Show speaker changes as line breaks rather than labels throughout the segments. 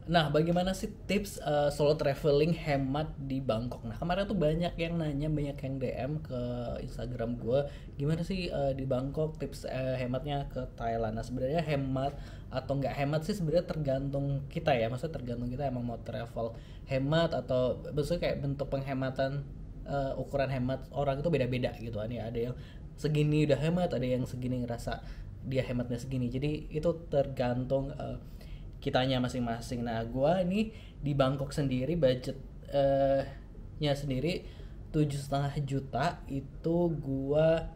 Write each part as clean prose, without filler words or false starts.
Nah, bagaimana sih tips solo traveling hemat di Bangkok? Nah, kemarin tuh banyak yang nanya, banyak yang DM ke Instagram gue, gimana sih di Bangkok tips hematnya ke Thailand. Nah, sebenarnya hemat atau nggak hemat sih sebenarnya tergantung kita ya, maksudnya tergantung kita emang mau travel hemat atau maksudnya kayak bentuk penghematan, ukuran hemat orang itu beda-beda gitu kan ya. Ada yang segini udah hemat, ada yang segini ngerasa dia hematnya segini. Jadi itu tergantung kitanya masing-masing. Nah, gua ini di Bangkok sendiri budget nya sendiri 7,5 juta itu gua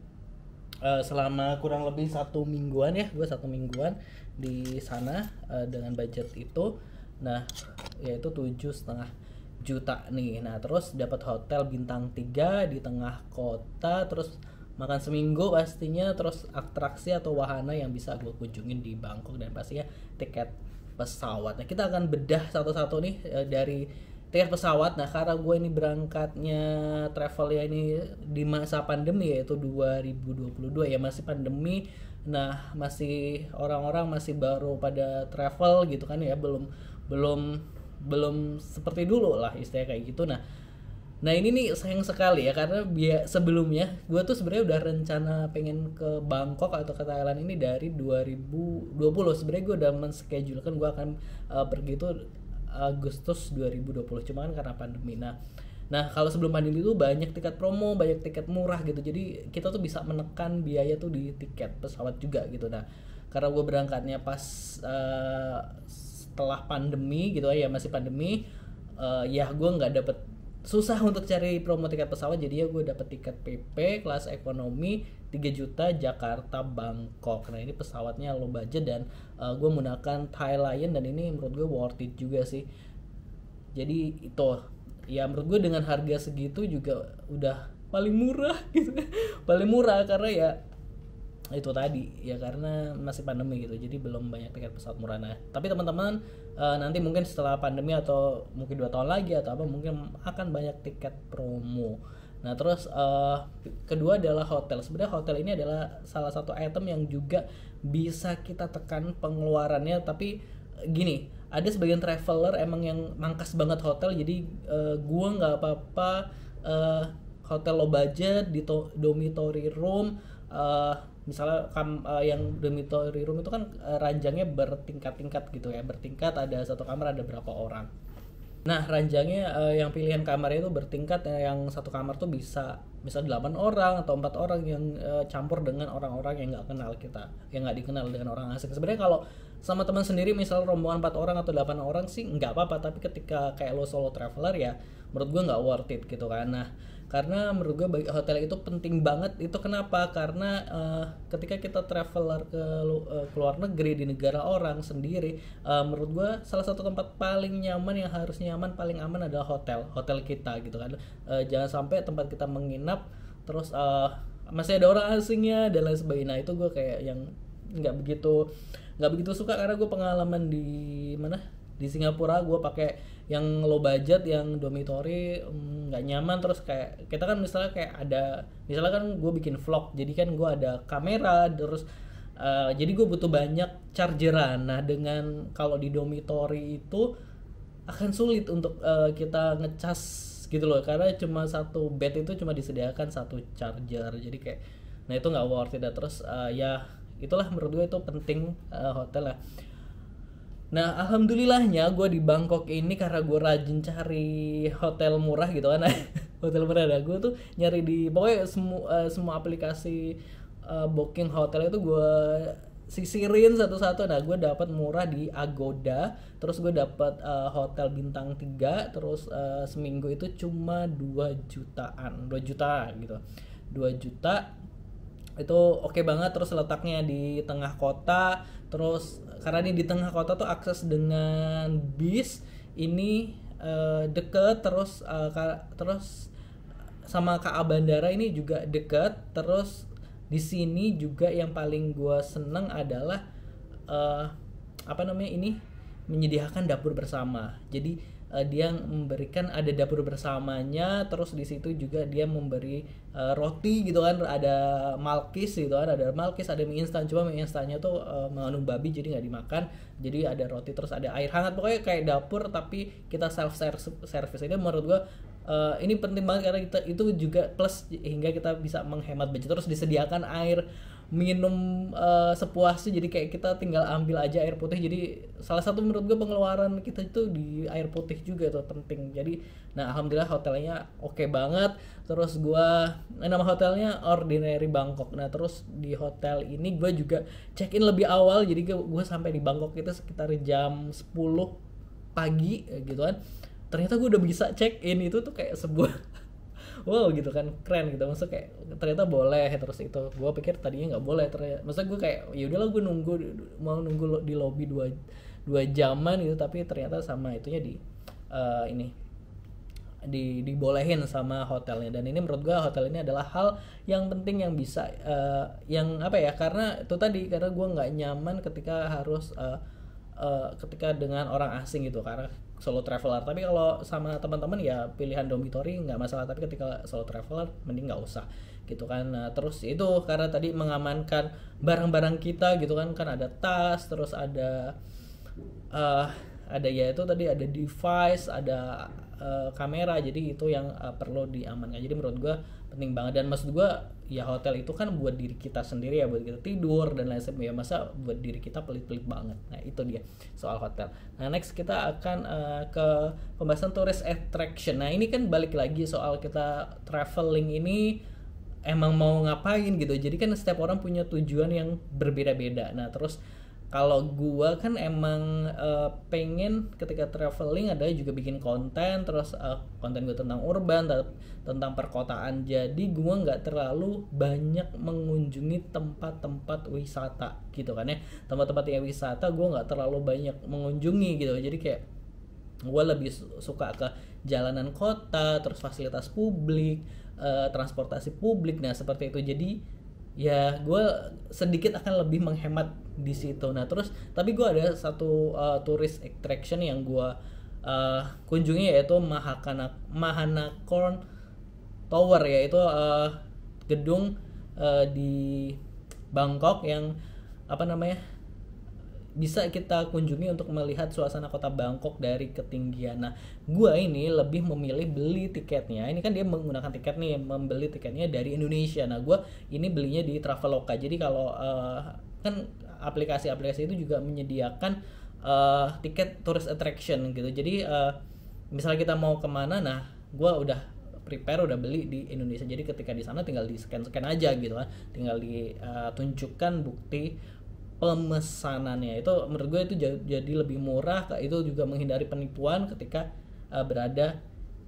selama kurang lebih 1 mingguan ya, gua 1 mingguan di sana dengan budget itu. Nah, yaitu 7,5 juta nih. Nah, terus dapat hotel bintang 3 di tengah kota, terus makan seminggu pastinya, terus atraksi atau wahana yang bisa gue kunjungin di Bangkok, dan pastinya tiket pesawat. Nah, kita akan bedah satu-satu nih dari tiket pesawat. Nah, karena gue ini berangkatnya travel ya ini di masa pandemi, yaitu 2022 ya, masih pandemi. Nah, masih orang-orang masih baru pada travel gitu kan ya, belum belum belum seperti dulu lah istilahnya kayak gitu. Nah, ini nih sayang sekali ya, karena sebelumnya gue tuh sebenarnya udah rencana pengen ke Bangkok atau ke Thailand ini dari 2020. Sebenarnya gue udah men-schedule kan gue akan pergi itu Agustus 2020, cuma kan karena pandemi. Nah, kalau sebelum pandemi itu banyak tiket promo, banyak tiket murah gitu. Jadi kita tuh bisa menekan biaya tuh di tiket pesawat juga gitu. Nah, karena gue berangkatnya pas setelah pandemi gitu ya, masih pandemi, ya gue nggak dapet, susah untuk cari promo tiket pesawat, jadi ya gue dapet tiket PP kelas ekonomi 3 juta Jakarta Bangkok. Nah, ini pesawatnya low budget dan gue menggunakan Thai Lion, dan ini menurut gue worth it juga sih. Jadi itu ya, menurut gue dengan harga segitu juga udah paling murah gitu. Paling murah karena ya itu tadi ya, karena masih pandemi gitu, jadi belum banyak tiket pesawat murah. Nah, tapi teman-teman nanti mungkin setelah pandemi atau mungkin 2 tahun lagi atau apa, mungkin akan banyak tiket promo. Nah, terus kedua adalah hotel. Sebenarnya hotel ini adalah salah satu item yang juga bisa kita tekan pengeluarannya. Tapi gini, ada sebagian traveler emang yang mangkas banget hotel, jadi gua nggak apa-apa hotel low budget di dormitory room. Misalnya yang dormitory room itu kan ranjangnya bertingkat-tingkat gitu ya, bertingkat, ada satu kamar ada berapa orang. Nah, ranjangnya yang pilihan kamarnya itu bertingkat, yang satu kamar tuh bisa 8 orang atau 4 orang yang campur dengan orang-orang yang nggak kenal kita, yang nggak dikenal, dengan orang asing. Sebenarnya kalau sama teman sendiri misal rombongan 4 orang atau 8 orang sih nggak apa-apa, tapi ketika kayak lo solo traveler ya menurut gue nggak worth it gitu kan. Nah, karena menurut gue hotel itu penting banget. Itu kenapa? Karena ketika kita traveler ke luar negeri, di negara orang sendiri, menurut gue salah satu tempat paling nyaman, yang harus nyaman, paling aman adalah hotel kita gitu kan. Jangan sampai tempat kita menginap terus masih ada orang asingnya dan lain sebagainya. Nah, itu gue kayak yang nggak begitu nggak begitu suka, karena gue pengalaman di mana, di Singapura gue pakai yang low budget, yang dormitory, nggak nyaman. Terus kayak kita kan misalnya kayak ada, misalnya kan gue bikin vlog, jadi kan gue ada kamera, terus jadi gue butuh banyak chargeran. Nah, dengan kalau di dormitory itu akan sulit untuk kita ngecas gitu loh, karena cuma satu bed itu cuma disediakan satu charger, jadi kayak, nah itu nggak worth it. Terus ya itulah, menurut gue itu penting hotel lah. Nah, alhamdulillahnya gue di Bangkok ini karena gue rajin cari hotel murah gitu kan. Hotel murah, ada gue tuh nyari di pokoknya semua aplikasi booking hotel itu gue sisirin satu-satu. Nah, gue dapat murah di Agoda, terus gue dapat hotel bintang 3, terus seminggu itu cuma 2 jutaan, 2 juta gitu. 2 juta itu oke banget. Terus letaknya di tengah kota, terus karena ini di tengah kota tuh akses dengan bis ini deket, terus terus sama KA Bandara ini juga deket. Terus di sini juga yang paling gue seneng adalah apa namanya ini, menyediakan dapur bersama. Jadi dia memberikan ada dapur bersamanya, terus di situ juga dia memberi roti gitu kan, ada malkis gitu kan, ada malkis, ada mie instan, cuma mie instannya tuh mengandung babi jadi nggak dimakan, jadi ada roti terus ada air hangat, pokoknya kayak dapur tapi kita self service. Ini menurut gua ini penting banget karena kita itu juga plus hingga kita bisa menghemat budget, terus disediakan air minum sepuasnya, jadi kayak kita tinggal ambil aja air putih. Jadi salah satu menurut gue pengeluaran kita itu di air putih juga tuh penting. Jadi nah alhamdulillah hotelnya oke banget. Terus gue nama hotelnya Ordinary Bangkok. Nah terus di hotel ini gue juga check in lebih awal, jadi gue sampai di Bangkok itu sekitar jam 10 pagi gitu kan. Ternyata gue udah bisa check in, itu tuh kayak sebuah wow gitu kan, keren gitu. Maksudnya kayak ternyata boleh. Terus itu gue pikir tadinya nggak boleh, ternyata maksudnya gue kayak ya udahlah gue mau nunggu di lobby dua jaman gitu, tapi ternyata sama itunya ini dibolehin sama hotelnya. Dan ini menurut gue hotel ini adalah hal yang penting yang bisa yang apa ya, karena itu tadi, karena gue nggak nyaman ketika harus ketika dengan orang asing gitu, karena solo traveler. Tapi kalau sama teman-teman ya pilihan dormitory nggak masalah, tapi ketika solo traveler mending nggak usah gitu kan. Nah, terus itu karena tadi mengamankan barang-barang kita gitu kan ada tas, terus ada ya itu tadi ada device, ada kamera, jadi itu yang perlu diamankan. Jadi menurut gue penting banget. Dan maksud gue ya hotel itu kan buat diri kita sendiri ya, buat kita tidur dan lain sebagainya, masa buat diri kita pelit-pelit banget. Nah itu dia soal hotel. Nah next kita akan ke pembahasan tourist attraction. Nah ini kan balik lagi soal kita traveling ini emang mau ngapain gitu, jadi kan setiap orang punya tujuan yang berbeda-beda. Nah terus kalau gua kan emang pengen ketika traveling ada juga bikin konten, terus konten gue tentang urban, tentang perkotaan. Jadi gua nggak terlalu banyak mengunjungi tempat-tempat wisata gitu kan ya. Tempat-tempat yang wisata gua nggak terlalu banyak mengunjungi gitu. Jadi kayak gua lebih suka ke jalanan kota, terus fasilitas publik, transportasi publik. Nah seperti itu. Jadi ya gue sedikit akan lebih menghemat di situ. Nah terus tapi gue ada satu tourist attraction yang gue kunjungi, yaitu Mahanakorn Tower, yaitu gedung di Bangkok yang apa namanya bisa kita kunjungi untuk melihat suasana kota Bangkok dari ketinggian. Nah, gue ini lebih memilih beli tiketnya. Ini kan dia menggunakan tiket nih, membeli tiketnya dari Indonesia. Nah, gue ini belinya di Traveloka. Jadi kalau kan aplikasi-aplikasi itu juga menyediakan tiket tourist attraction gitu. Jadi misalnya kita mau kemana, nah gue udah prepare, udah beli di Indonesia. Jadi ketika di sana tinggal di scan aja gitu kan, tinggal ditunjukkan bukti pemesanannya. Itu menurut gue itu jadi lebih murah. Itu juga menghindari penipuan ketika berada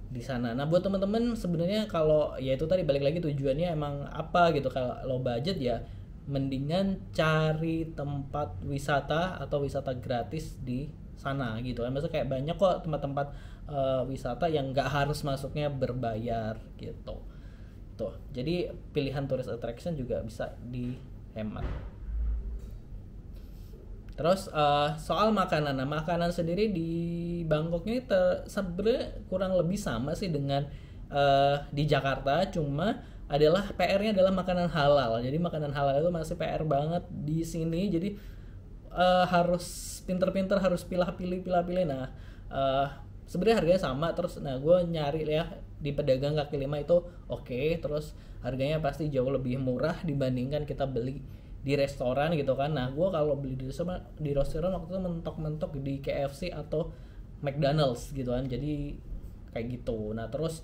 di sana. Nah buat teman-teman sebenarnya kalau ya itu tadi balik lagi tujuannya emang apa gitu, kalau budget ya mendingan cari tempat wisata atau wisata gratis di sana gitu kan. Maksudnya kayak banyak kok tempat-tempat wisata yang nggak harus masuknya berbayar gitu. Tuh, jadi pilihan tourist attraction juga bisa dihemat. Terus soal makanan, nah makanan sendiri di Bangkoknya sebenarnya kurang lebih sama sih dengan di Jakarta, cuma adalah PR-nya adalah makanan halal. Jadi makanan halal itu masih PR banget di sini. Jadi harus pinter-pinter, harus pilih-pilih. Nah sebenarnya harganya sama. Terus nah gue nyari ya di pedagang kaki lima itu oke. Terus harganya pasti jauh lebih murah dibandingkan kita beli di restoran gitu kan. Nah gue kalau beli di restoran waktu itu mentok-mentok di KFC atau McDonald's gitu kan, jadi kayak gitu. Nah terus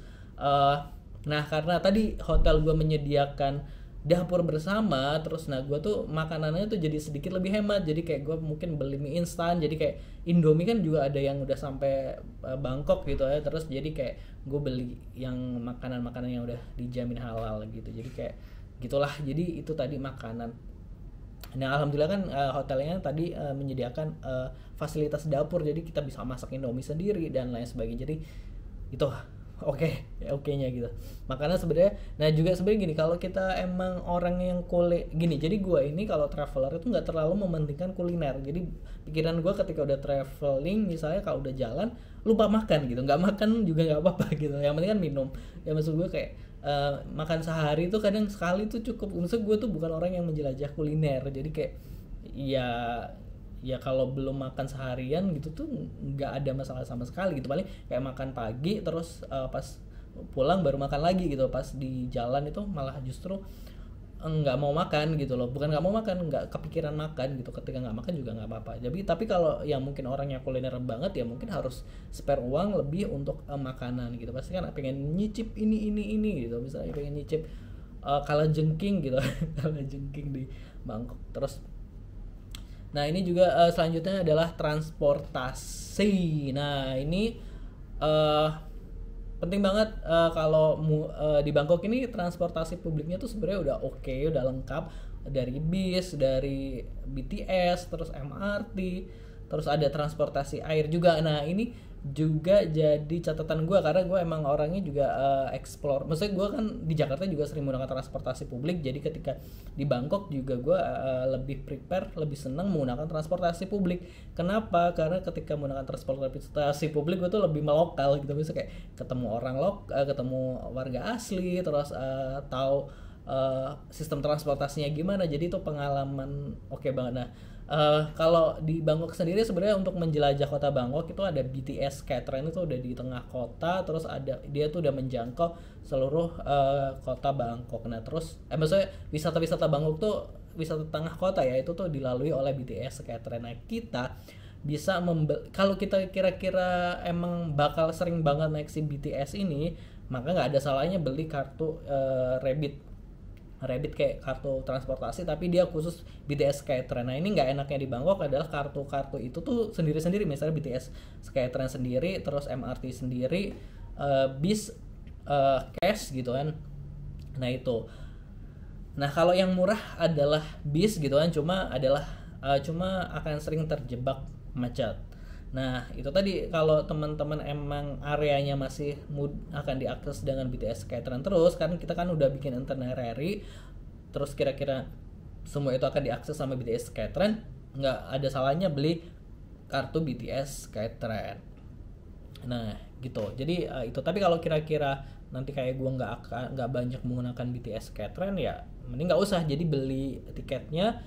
nah karena tadi hotel gue menyediakan dapur bersama, terus nah gue tuh makanannya tuh jadi sedikit lebih hemat. Jadi kayak gue mungkin beli mie instan, jadi kayak Indomie kan juga ada yang udah sampai Bangkok gitu ya. Terus jadi kayak gue beli yang makanan-makanan yang udah dijamin halal gitu. Jadi kayak gitulah. Jadi itu tadi makanan. Nah alhamdulillah kan hotelnya tadi menyediakan fasilitas dapur, jadi kita bisa masak Indomie sendiri dan lain sebagainya. Jadi itu oke-nya gitu. Makanya sebenarnya, nah juga sebenarnya gini, kalau kita emang orang yang gini, jadi gue ini kalau traveler itu nggak terlalu mementingkan kuliner. Jadi pikiran gue ketika udah traveling, misalnya kalau udah jalan lupa makan gitu, nggak makan juga nggak apa-apa gitu. Yang penting kan minum. Ya maksud gue kayak makan sehari itu kadang sekali tuh cukup. Maksud gue tuh bukan orang yang menjelajah kuliner. Jadi kayak ya kalau belum makan seharian gitu tuh nggak ada masalah sama sekali gitu, paling kayak makan pagi terus pas pulang baru makan lagi gitu, pas di jalan itu malah justru nggak mau makan gitu loh, bukan nggak mau makan, nggak kepikiran makan gitu, ketika nggak makan juga nggak apa-apa. Jadi tapi kalau yang mungkin orangnya kuliner banget ya mungkin harus spare uang lebih untuk makanan gitu, pasti kan pengen nyicip ini gitu, misalnya pengen nyicip kalajengking gitu kalajengking di Bangkok. Terus nah ini juga selanjutnya adalah transportasi. Nah ini uh, penting banget, kalau di Bangkok ini transportasi publiknya tuh sebenarnya udah oke, udah lengkap, dari bis, dari BTS, terus MRT, terus ada transportasi air juga. Nah ini juga jadi catatan gue, karena gue emang orangnya juga explore. Maksudnya gue kan di Jakarta juga sering menggunakan transportasi publik, jadi ketika di Bangkok juga gue lebih prepare, lebih senang menggunakan transportasi publik. Kenapa? Karena ketika menggunakan transportasi publik gue tuh lebih melokal gitu, misalnya kayak ketemu ketemu warga asli, terus tahu sistem transportasinya gimana, jadi itu pengalaman oke banget. Nah kalau di Bangkok sendiri sebenarnya untuk menjelajah kota Bangkok itu ada BTS Skytrain, itu udah di tengah kota, terus dia tuh udah menjangkau seluruh kota Bangkok. Nah terus maksudnya wisata-wisata Bangkok tuh wisata tengah kota ya, itu tuh dilalui oleh BTS Skytrain. Nah kita bisa kalau kita kira-kira emang bakal sering banget naik si BTS ini, maka nggak ada salahnya beli kartu Rabbit kayak kartu transportasi, tapi dia khusus BTS Skytrain. Nah ini nggak enaknya di Bangkok adalah kartu-kartu itu tuh sendiri-sendiri, misalnya BTS Skytrain sendiri, terus MRT sendiri, bis, cash gitu kan. Nah itu. Nah kalau yang murah adalah bis gitu kan, cuma akan sering terjebak macet. Nah itu tadi, kalau teman-teman emang areanya masih akan diakses dengan BTS Skytrain terus, kan kita kan udah bikin itinerary, terus kira-kira semua itu akan diakses sama BTS Skytrain, nggak ada salahnya beli kartu BTS Skytrain. Nah gitu, jadi itu. Tapi kalau kira-kira nanti kayak gue nggak banyak menggunakan BTS Skytrain, ya mending nggak usah, jadi beli tiketnya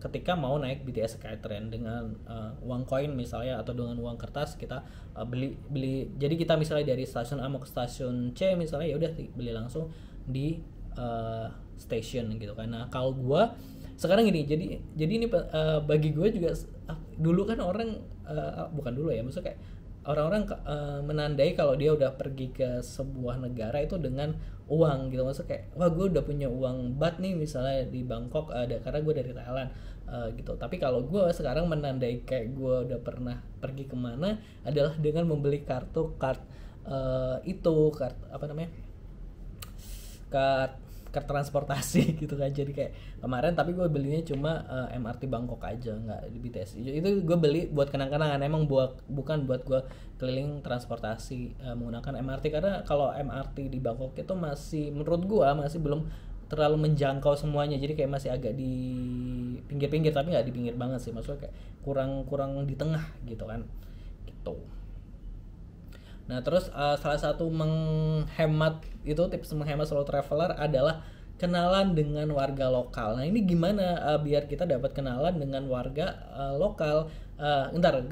ketika mau naik BTS Skytrain dengan uang koin misalnya, atau dengan uang kertas kita beli. Jadi kita misalnya dari stasiun A mau ke stasiun C misalnya, ya udah beli langsung di station gitu kan. Nah kalau gue sekarang gini, jadi ini bagi gue juga, dulu kan orang bukan dulu ya, maksudnya kayak orang-orang menandai kalau dia udah pergi ke sebuah negara itu dengan uang gitu, maksudnya kayak wah gue udah punya uang baht nih misalnya di Bangkok, karena gue dari Thailand gitu. Tapi kalau gue sekarang menandai kayak gue udah pernah pergi kemana adalah dengan membeli kartu apa namanya, kartu transportasi gitu kan. Jadi kayak kemarin, tapi gue belinya cuma MRT Bangkok aja, nggak di BTS. Itu gue beli buat kenang-kenangan, emang bukan buat gue keliling transportasi menggunakan MRT, karena kalau MRT di Bangkok itu masih, menurut gue masih belum terlalu menjangkau semuanya, jadi kayak masih agak di pinggir-pinggir, tapi nggak di pinggir banget sih, maksudnya kayak kurang di tengah gitu kan gitu. Nah terus salah satu tips menghemat solo traveler adalah kenalan dengan warga lokal. Nah ini gimana biar kita dapat kenalan dengan warga lokal?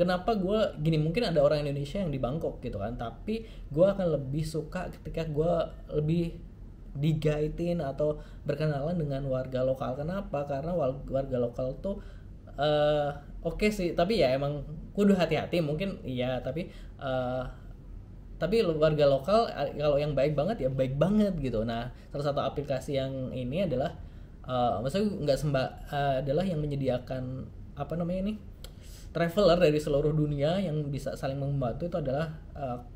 Kenapa gue gini, mungkin ada orang Indonesia yang di Bangkok gitu kan, tapi gue akan lebih suka ketika gue lebih digaitin atau berkenalan dengan warga lokal. Kenapa? Karena warga lokal tuh oke sih, tapi ya emang kudu hati-hati mungkin, iya, tapi warga lokal kalau yang baik banget ya baik banget gitu. Nah salah satu aplikasi yang ini adalah maksudnya adalah yang menyediakan apa namanya ini, traveler dari seluruh dunia yang bisa saling membantu, itu adalah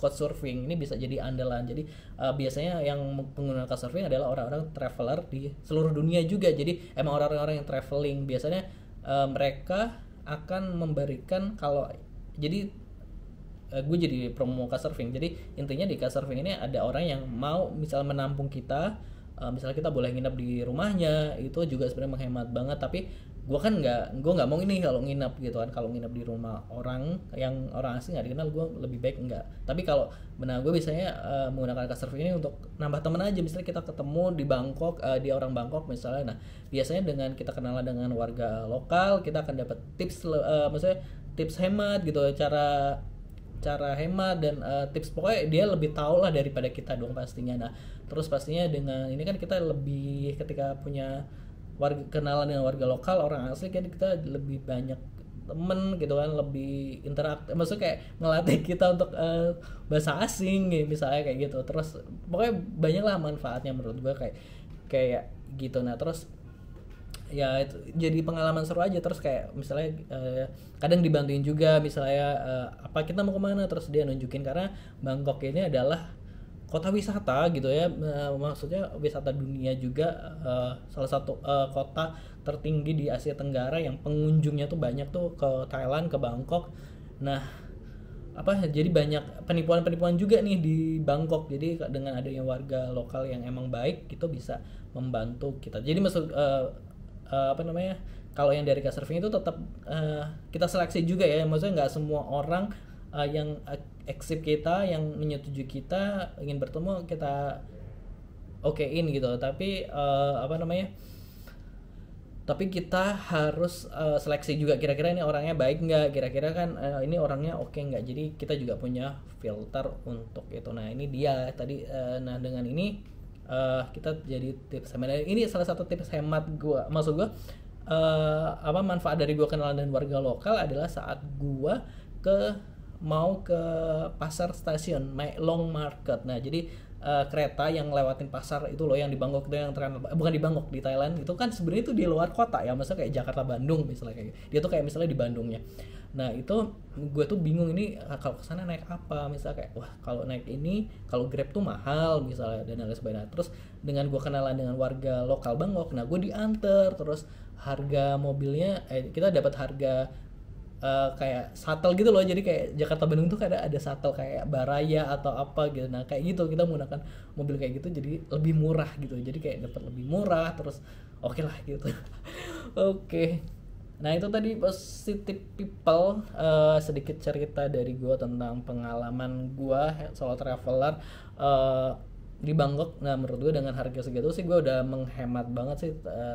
Couchsurfing. Ini bisa jadi andalan. Jadi biasanya yang menggunakan Couchsurfing adalah orang-orang traveler di seluruh dunia juga. Jadi emang orang-orang yang traveling biasanya mereka akan memberikan, kalau jadi gue jadi promo Couchsurfing. Jadi intinya di Couchsurfing ini ada orang yang mau misalnya menampung kita, misalnya kita boleh nginep di rumahnya, itu juga sebenarnya menghemat banget. Tapi gue nggak mau ini kalau nginep gitu kan, kalau nginep di rumah orang yang orang asing nggak dikenal, gue lebih baik enggak. Tapi kalau benar gue biasanya menggunakan Couchsurfing ini untuk nambah teman aja. Misalnya kita ketemu di Bangkok, dia orang Bangkok misalnya, nah biasanya dengan kita kenalan dengan warga lokal, kita akan dapat tips, maksudnya tips hemat gitu, cara cara hemat dan tips, pokoknya dia lebih tahu lah daripada kita dong pastinya. Nah terus pastinya dengan ini kan kita lebih, ketika punya warga, kenalan dengan warga lokal orang asli kan, kita lebih banyak temen gitu kan, lebih interaktif, maksudnya kayak ngelatih kita untuk bahasa asing gitu, misalnya kayak gitu. Terus pokoknya banyak lah manfaatnya menurut gue kayak gitu. Nah terus ya itu jadi pengalaman seru aja. Terus kayak misalnya kadang dibantuin juga, misalnya apa kita mau kemana, terus dia nunjukin, karena Bangkok ini adalah kota wisata gitu ya, maksudnya wisata dunia juga, salah satu kota tertinggi di Asia Tenggara yang pengunjungnya tuh banyak tuh ke Thailand, ke Bangkok. Nah jadi banyak penipuan-penipuan juga nih di Bangkok. Jadi dengan adanya warga lokal yang emang baik itu bisa membantu kita. Jadi maksud kalau yang dari Couchsurfing itu tetap kita seleksi juga ya, maksudnya nggak semua orang yang accept kita, yang menyetujui kita ingin bertemu kita okein gitu. Tapi tapi kita harus seleksi juga, kira-kira ini orangnya baik nggak, kira-kira kan ini orangnya oke nggak. Jadi kita juga punya filter untuk itu. Nah ini dia tadi, nah dengan ini kita jadi tips hemat. Ini salah satu tips hemat gue, maksud gue manfaat dari gue kenalan dengan warga lokal adalah saat gue mau ke pasar stasiun My Long Market. Nah jadi kereta yang lewatin pasar itu loh, yang di Bangkok itu, yang terkenal, bukan di Bangkok, di Thailand itu kan sebenarnya itu di luar kota ya, misalnya kayak Jakarta Bandung misalnya, kayak dia tuh kayak misalnya di Bandungnya. Nah itu gue tuh bingung ini kalau kesana naik apa, misalnya kayak wah kalau naik ini, kalau Grab tuh mahal misalnya dan lain sebagainya. Terus dengan gue kenalan dengan warga lokal Bangkok, nah gue diantar, terus harga mobilnya kita dapat harga kayak shuttle gitu loh. Jadi kayak Jakarta Bandung tuh ada shuttle kayak Baraya atau apa gitu. Nah kayak gitu kita menggunakan mobil kayak gitu, jadi lebih murah gitu. Jadi kayak dapat lebih murah, terus oke lah gitu. Oke. Nah itu tadi positive people, sedikit cerita dari gue tentang pengalaman gue solo traveler di Bangkok. Nah menurut gue dengan harga segitu sih gue udah menghemat banget sih.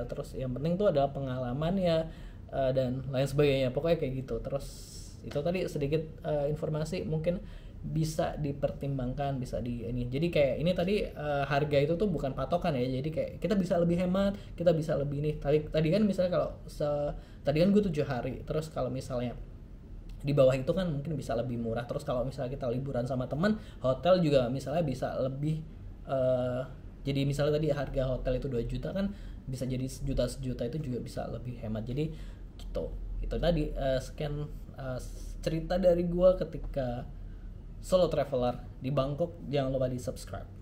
Terus yang penting tuh adalah pengalamannya dan lain sebagainya, pokoknya kayak gitu. Terus itu tadi sedikit informasi mungkin bisa dipertimbangkan, bisa di ini. Jadi kayak ini tadi harga itu tuh bukan patokan ya. Jadi kayak kita bisa lebih hemat, kita bisa lebih ini. Tadi kan misalnya kalau tadi kan gue 7 hari. Terus kalau misalnya di bawah itu kan mungkin bisa lebih murah. Terus kalau misalnya kita liburan sama teman, hotel juga misalnya bisa lebih jadi misalnya tadi harga hotel itu 2 juta kan bisa jadi sejuta itu juga bisa lebih hemat. Jadi gitu. Itu tadi sekian cerita dari gue ketika solo traveler di Bangkok. Jangan lupa di subscribe.